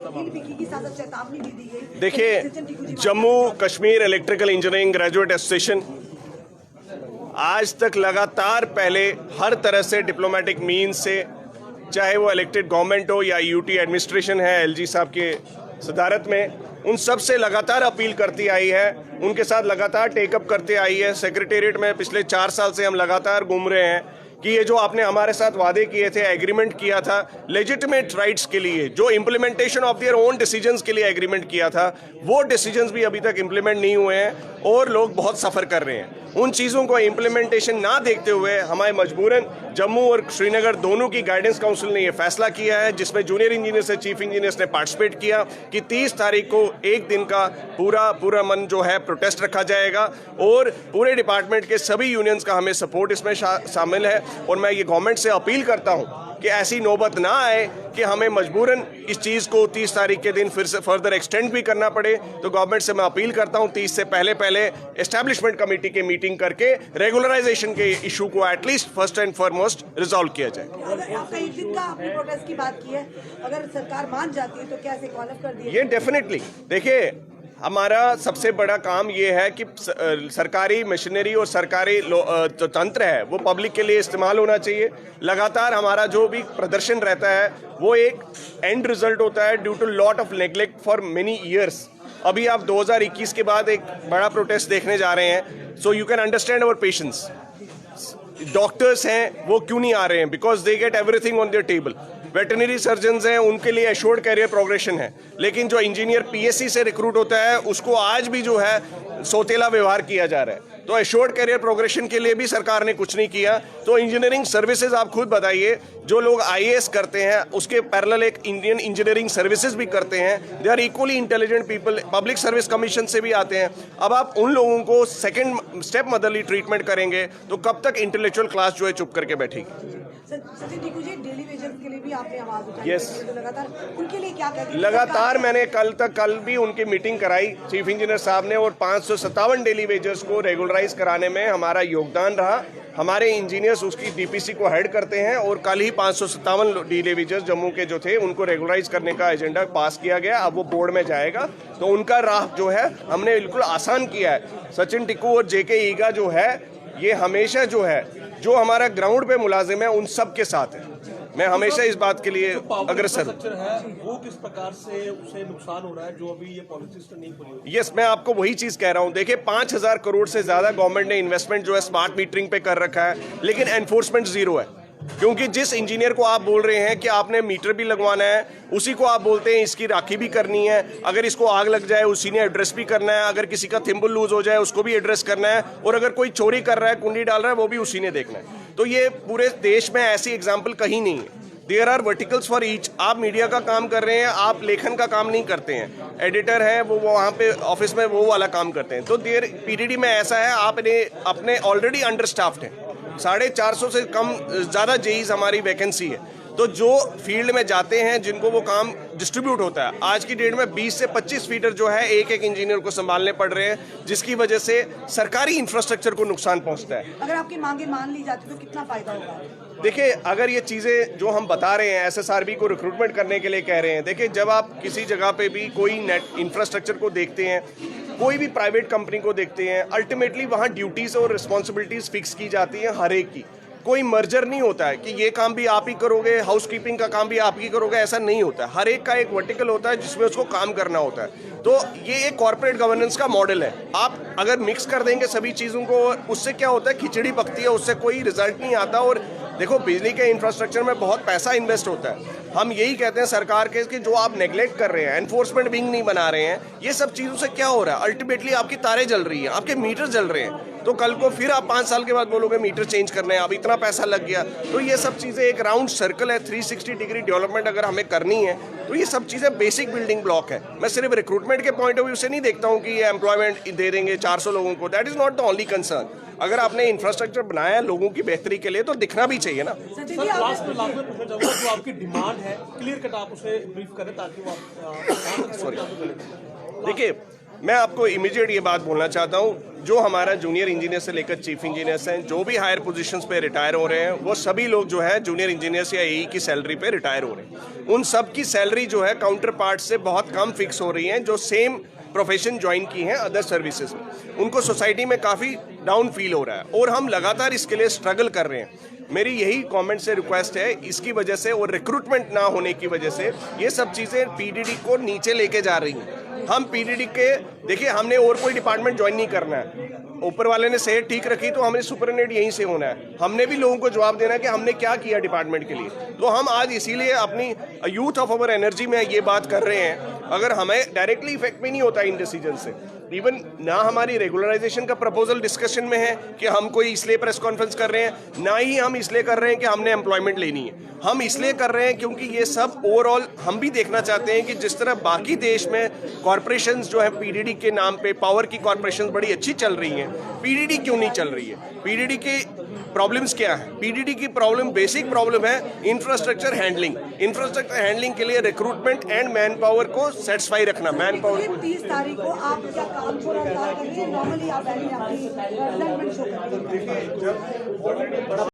चेतावनी भी दी गई। देखिए, Jammu Kashmir electrical engineering graduate association आज तक लगातार पहले हर तरह से डिप्लोमेटिक मीन्स से, चाहे वो इलेक्टेड गवर्नमेंट हो या यूटी एडमिनिस्ट्रेशन है एलजी साहब के सदारत में, उन सब से लगातार अपील करती आई है, उनके साथ लगातार टेकअप करते आई है। सेक्रेटेरिएट में पिछले 4 साल से हम लगातार घूम रहे हैं कि ये जो आपने हमारे साथ वादे किए थे, एग्रीमेंट किया था लेजिटिमेट राइट्स के लिए, जो implementation of their own decisions के लिए एग्रीमेंट किया था, वो डिसीजंस भी अभी तक इम्प्लीमेंट नहीं हुए हैं और लोग बहुत सफ़र कर रहे हैं। उन चीज़ों को इम्प्लीमेंटेशन ना देखते हुए हमारे मजबूरन जम्मू और श्रीनगर दोनों की गाइडेंस काउंसिल ने ये फैसला किया है, जिसमें जूनियर इंजीनियर से चीफ इंजीनियर्स ने पार्टिसिपेट किया कि 30 तारीख को एक दिन का पूरा मन जो है प्रोटेस्ट रखा जाएगा और पूरे डिपार्टमेंट के सभी यूनियंस का हमें सपोर्ट इसमें शामिल है। और मैं ये गवर्नमेंट से अपील करता हूँ कि ऐसी नौबत ना आए कि हमें मजबूरन इस चीज़ को 30 तारीख के दिन फिर से फर्दर एक्सटेंड भी करना पड़े। तो गवर्नमेंट से मैं अपील करता हूं 30 से पहले एस्टैब्लिशमेंट कमेटी की मीटिंग करके रेगुलराइजेशन के इशू को at least first and foremost resolve किया जाए। अगर आपका एक दिन का आपने प्रोटेस्ट की बात की है, अगर सरकार मान जाती है तो क्या इसे क्वालिफाई कर दिया? ये डेफिनेटली, देखिए, हमारा सबसे बड़ा काम ये है कि सरकारी मशीनरी और सरकारी जो तंत्र है वो पब्लिक के लिए इस्तेमाल होना चाहिए। लगातार हमारा जो भी प्रदर्शन रहता है वो एक एंड रिजल्ट होता है due to lot of neglect for many years. अभी आप 2021 के बाद एक बड़ा प्रोटेस्ट देखने जा रहे हैं, so you can understand our patience. Doctors हैं वो क्यों नहीं आ रहे हैं? Because they get everything on their table. Veterinary surgeons हैं, उनके लिए एश्योर्ड कैरियर प्रोग्रेशन है, लेकिन जो इंजीनियर पीएससी से रिक्रूट होता है उसको आज भी जो है सौतेला व्यवहार किया जा रहा है। तो एश्योर्ड कैरियर प्रोग्रेशन के लिए भी सरकार ने कुछ नहीं किया। तो इंजीनियरिंग सर्विसेज आप खुद बताइए, जो लोग आईएएस करते हैं उसके पैरेलल एक इंडियन इंजीनियरिंग सर्विसेज भी करते हैं। They are equally intelligent people, public service commission से भी आते हैं। अब आप उन लोगों को सेकंड स्टेप मदरली ट्रीटमेंट करेंगे तो कब तक इंटेलेक्चुअल क्लास जो है चुप करके बैठेगी? सचिन टिकू जी, डेली वेजर्स के लिए भी आपने आवाज उठाई। Yes. तो लगातार उनके लिए क्या कहेंगे? लगातार मैंने कल भी उनकी मीटिंग कराई चीफ इंजीनियर साहब ने, और 557 डेली वेजर्स को रेगुलराइज कराने में हमारा योगदान रहा। हमारे इंजीनियर्स उसकी डीपीसी को हेड करते हैं और कल ही 557 डेली वेजर्स जम्मू के जो थे उनको रेगुलराइज करने का एजेंडा पास किया गया। अब वो बोर्ड में जाएगा तो उनका राह जो है हमने बिल्कुल आसान किया है। सचिन टिकू और जेके ईगा जो है ये हमेशा जो है, जो हमारा ग्राउंड पे मुलाजिम है उन सब के साथ है। मैं हमेशा इस बात के लिए अग्रसर है, वो किस प्रकार से उसे नुकसान हो रहा है जो अभी ये पॉलिसीज नहीं पूरी हो रही? यस, मैं आपको वही चीज कह रहा हूं। देखिए, 5000 करोड़ से ज्यादा गवर्नमेंट ने इन्वेस्टमेंट जो है स्मार्ट मीटरिंग पे कर रखा है, लेकिन एनफोर्समेंट जीरो है। क्योंकि जिस इंजीनियर को आप बोल रहे हैं कि आपने मीटर भी लगवाना है, उसी को आप बोलते हैं इसकी राखी भी करनी है, अगर इसको आग लग जाए उसी ने एड्रेस भी करना है, अगर किसी का थिम्बल लूज हो जाए उसको भी एड्रेस करना है, और अगर कोई चोरी कर रहा है, कुंडी डाल रहा है, वो भी उसी ने देखना है। तो ये पूरे देश में ऐसी एग्जाम्पल कहीं नहीं है। There are verticals for each. आप मीडिया का काम कर रहे हैं, आप लेखन का काम नहीं करते हैं। एडिटर है वो वहाँ पे ऑफिस में वो वाला काम करते हैं। तो देयर पीडीडी में ऐसा है, आपने अपने ऑलरेडी अंडर स्टाफ्ड है, 450 से कम ज़्यादा जेईज हमारी वैकेंसी है। तो जो फील्ड में जाते हैं, जिनको वो काम डिस्ट्रीब्यूट होता है, आज की डेट में 20 से 25 फीटर जो है एक इंजीनियर को संभालने पड़ रहे हैं, जिसकी वजह से सरकारी इंफ्रास्ट्रक्चर को नुकसान पहुंचता है। अगर आपकी मांगे मान ली जाती तो कितना फायदा होगा? देखिए, अगर ये चीज़ें जो हम बता रहे हैं, एसएसआरबी को रिक्रूटमेंट करने के लिए कह रहे हैं, देखिए जब आप किसी जगह पे भी कोई नेट इंफ्रास्ट्रक्चर को देखते हैं, कोई भी प्राइवेट कंपनी को देखते हैं, अल्टीमेटली वहाँ ड्यूटीज़ और रिस्पॉन्सिबिलिटीज़ फिक्स की जाती हैं हर एक की। कोई मर्जर नहीं होता है कि ये काम भी आप ही करोगे, हाउसकीपिंग का काम भी आप ही करोगे, ऐसा नहीं होता है। हर एक का एक वर्टिकल होता है जिसमें उसको काम करना होता है। तो ये एक कॉर्पोरेट गवर्नेंस का मॉडल है। आप अगर मिक्स कर देंगे सभी चीज़ों को, उससे क्या होता है, खिचड़ी पकती है, उससे कोई रिजल्ट नहीं आता। और देखो, बिजली के इंफ्रास्ट्रक्चर में बहुत पैसा इन्वेस्ट होता है। हम यही कहते हैं सरकार के कि जो आप नेग्लेक्ट कर रहे हैं, एनफोर्समेंट विंग नहीं बना रहे हैं, ये सब चीज़ों से क्या हो रहा है, अल्टीमेटली आपकी तारें जल रही हैं, आपके मीटर जल रहे हैं। तो कल को फिर आप 5 साल के बाद बोलोगे मीटर चेंज करने हैं, अब इतना पैसा लग गया। तो ये सब चीज़ें एक राउंड सर्कल है। 360 डिग्री डेवलपमेंट अगर हमें करनी है तो ये सब चीज़ें बेसिक बिल्डिंग ब्लॉक है। मैं सिर्फ रिक्रूटमेंट के पॉइंट ऑफ व्यू से नहीं देखता हूँ कि ये एम्प्लॉयमेंट दे देंगे 400 लोगों को। That is not the only concern. अगर आपने इंफ्रास्ट्रक्चर बनाया है लोगों की बेहतरी के लिए तो दिखना भी चाहिए ना। सर, लास्ट में पूछना चाहूंगा, जो आपकी डिमांड है क्लियर कट आप उसे ब्रीफ करें ताकि वो सॉरी, देखिए, मैं आपको इमीडिएट ये बात बोलना चाहता हूँ, जो हमारा जूनियर इंजीनियर से लेकर चीफ इंजीनियर्स हैं, जो भी हायर पोजीशंस पे रिटायर हो रहे हैं, वो सभी लोग जो है जूनियर इंजीनियर्स या एई की सैलरी पे रिटायर हो रहे हैं। उन सब की सैलरी जो है काउंटर पार्ट से बहुत कम फिक्स हो रही है, जो सेम प्रोफेशन ज्वाइन की हैं अदर सर्विसेज में। उनको सोसाइटी में काफ़ी डाउन फील हो रहा है और हम लगातार इसके लिए स्ट्रगल कर रहे हैं। मेरी यही गवर्नमेंट से रिक्वेस्ट है, इसकी वजह से और रिक्रूटमेंट ना होने की वजह से ये सब चीज़ें पीडीडी को नीचे लेके जा रही हैं। हम पीडीडी के देखिए, हमने और कोई डिपार्टमेंट ज्वाइन नहीं करना है। ऊपर वाले ने सेहत ठीक रखी तो हमने सुपरिटेंडेंट यहीं से होना है। हमने भी लोगों को जवाब देना है कि हमने क्या किया डिपार्टमेंट के लिए। तो हम आज इसीलिए अपनी यूथ ऑफ अवर एनर्जी में ये बात कर रहे हैं। अगर हमें डायरेक्टली इफेक्ट भी नहीं होता इन डिसीजन से, इवन ना हमारी रेगुलराइजेशन का प्रपोजल डिस्कशन में है कि हम कोई इसलिए प्रेस कॉन्फ्रेंस कर रहे हैं, ना ही हम इसलिए कर रहे हैं कि हमने एम्प्लॉयमेंट लेनी है। हम इसलिए कर रहे हैं क्योंकि ये सब ओवरऑल हम भी देखना चाहते हैं कि जिस तरह बाकी देश में कॉरपोरेशंस जो है पीडीडी के नाम पे पावर की कॉरपोरेशंस बड़ी अच्छी चल रही हैं, पीडीडी क्यों नहीं चल रही है? पीडीडी के प्रॉब्लम्स क्या है? पीडीडी की प्रॉब्लम, बेसिक प्रॉब्लम है इंफ्रास्ट्रक्चर हैंडलिंग। इंफ्रास्ट्रक्चर हैंडलिंग के लिए रिक्रूटमेंट एंड मैन पावर को सेटिस्फाई रखना। मैन पावर 30 तारीख को आप क्या काम पूरा कर रहे हैं? नॉर्मली आप अपनी रिजल्टमेंट शो करते हैं।